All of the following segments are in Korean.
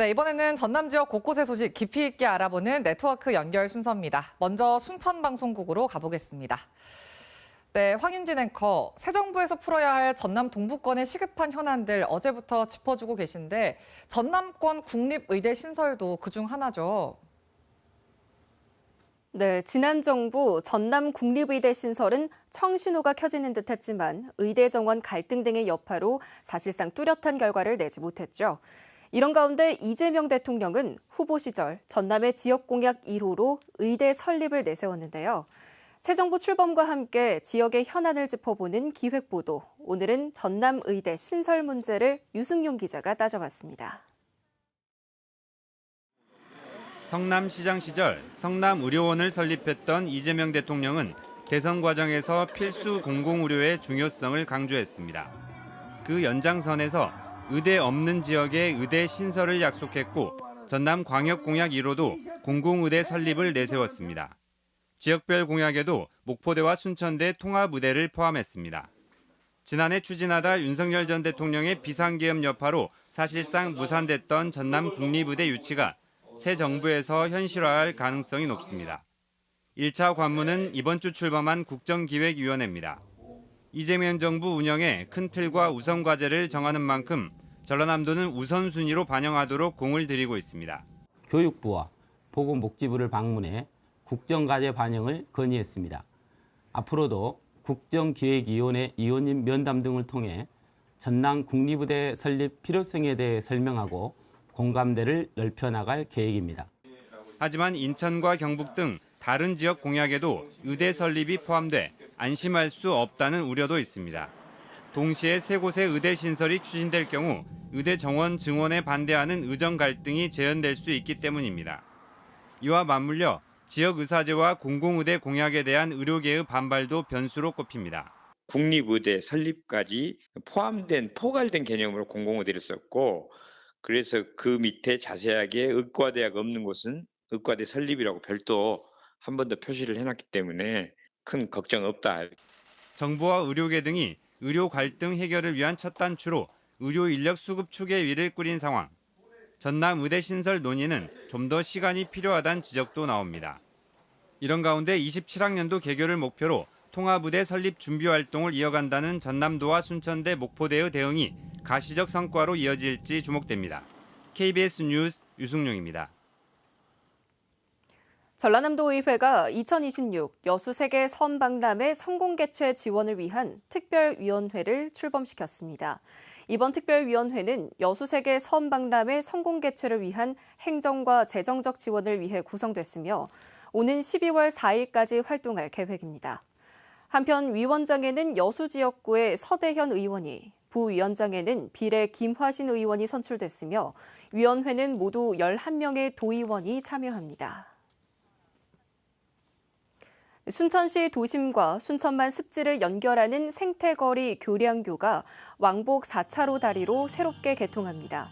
네, 이번에는 전남 지역 곳곳의 소식 깊이 있게 알아보는 네트워크 연결 순서입니다. 먼저 순천방송국으로 가보겠습니다. 네, 황윤진 앵커, 새 정부에서 풀어야 할 전남 동부권의 시급한 현안들 어제부터 짚어주고 계신데 전남권 국립의대 신설도 그중 하나죠. 네, 지난 정부 전남 국립의대 신설은 청신호가 켜지는 듯했지만 의대 정원 갈등 등의 여파로 사실상 뚜렷한 결과를 내지 못했죠. 이런 가운데 이재명 대통령은 후보 시절 전남의 지역 공약 1호로 의대 설립을 내세웠는데요. 새 정부 출범과 함께 지역의 현안을 짚어보는 기획보도. 오늘은 전남의대 신설 문제를 유승용 기자가 따져봤습니다. 성남시장 시절 성남의료원을 설립했던 이재명 대통령은 대선 과정에서 필수 공공의료의 중요성을 강조했습니다. 그 연장선에서 의대 없는 지역에 의대 신설을 약속했고 전남 광역 공약 1호도 공공의대 설립을 내세웠습니다. 지역별 공약에도 목포대와 순천대 통합의대를 포함했습니다. 지난해 추진하다 윤석열 전 대통령의 비상계엄 여파로 사실상 무산됐던 전남 국립의대 유치가 새 정부에서 현실화할 가능성이 높습니다. 1차 관문은 이번 주 출범한 국정기획위원회입니다. 이재명 정부 운영에 큰 틀과 우선 과제를 정하는 만큼 전라남도는 우선순위로 반영하도록 공을 들이고 있습니다. 교육부와 보건복지부를 방문해 국정과제 반영을 건의했습니다. 앞으로도 국정기획위원회 위원님 면담 등을 통해 전남 국립의대 설립 필요성에 대해 설명하고 공감대를 넓혀나갈 계획입니다. 하지만 인천과 경북 등 다른 지역 공약에도 의대 설립이 포함돼 안심할 수 없다는 우려도 있습니다. 동시에 세 곳의 의대 신설이 추진될 경우 의대 정원 증원에 반대하는 의정 갈등이 재현될 수 있기 때문입니다. 이와 맞물려 지역의사제와 공공의대 공약에 대한 의료계의 반발도 변수로 꼽힙니다. 국립의대 설립까지 포함된 포괄된 개념으로 공공의대를 썼고 그래서 그 밑에 자세하게 의과대학 없는 곳은 의과대 설립이라고 별도 한 번 더 표시를 해놨기 때문에 큰 걱정 없다. 정부와 의료계 등이 의료 갈등 해결을 위한 첫 단추로 의료 인력 수급 추계위를 꾸린 상황. 전남 의대 신설 논의는 좀 더 시간이 필요하다는 지적도 나옵니다. 이런 가운데 27학년도 개교를 목표로 통합의대 설립 준비 활동을 이어간다는 전남도와 순천대, 목포대의 대응이 가시적 성과로 이어질지 주목됩니다. KBS 뉴스 유승용입니다. 전라남도의회가 2026 여수세계 선박람회 성공개최 지원을 위한 특별위원회를 출범시켰습니다. 이번 특별위원회는 여수세계 선박람회 성공개최를 위한 행정과 재정적 지원을 위해 구성됐으며 오는 12월 4일까지 활동할 계획입니다. 한편 위원장에는 여수지역구의 서대현 의원이, 부위원장에는 비례 김화신 의원이 선출됐으며 위원회는 모두 11명의 도의원이 참여합니다. 순천시 도심과 순천만 습지를 연결하는 생태거리 교량교가 왕복 4차로 다리로 새롭게 개통합니다.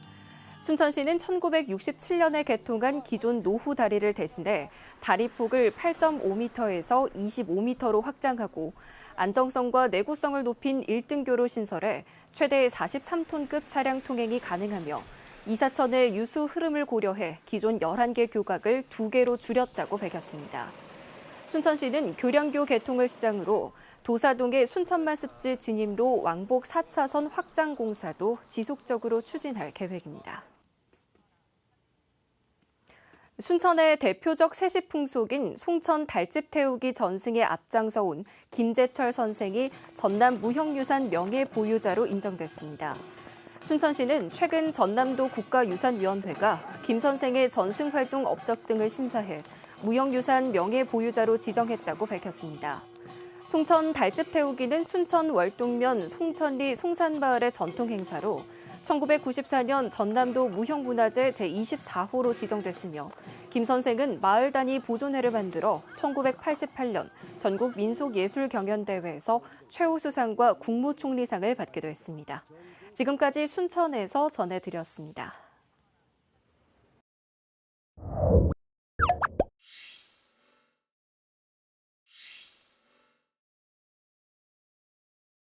순천시는 1967년에 개통한 기존 노후 다리를 대신해 다리폭을 8.5m에서 25m로 확장하고 안정성과 내구성을 높인 1등교로 신설해 최대 43톤급 차량 통행이 가능하며 이사천의 유수 흐름을 고려해 기존 11개 교각을 2개로 줄였다고 밝혔습니다. 순천시는 교량교 개통을 시작으로 도사동의 순천만 습지 진입로 왕복 4차선 확장 공사도 지속적으로 추진할 계획입니다. 순천의 대표적 세시 풍속인 송천 달집 태우기 전승에 앞장서 온 김재철 선생이 전남 무형유산 명예보유자로 인정됐습니다. 순천시는 최근 전남도 국가유산위원회가 김 선생의 전승활동 업적 등을 심사해 무형유산 명예보유자로 지정했다고 밝혔습니다. 송천 달집 태우기는 순천 월동면 송천리 송산마을의 전통 행사로 1994년 전남도 무형문화재 제24호로 지정됐으며 김 선생은 마을 단위 보존회를 만들어 1988년 전국 민속예술경연대회에서 최우수상과 국무총리상을 받기도 했습니다. 지금까지 순천에서 전해드렸습니다.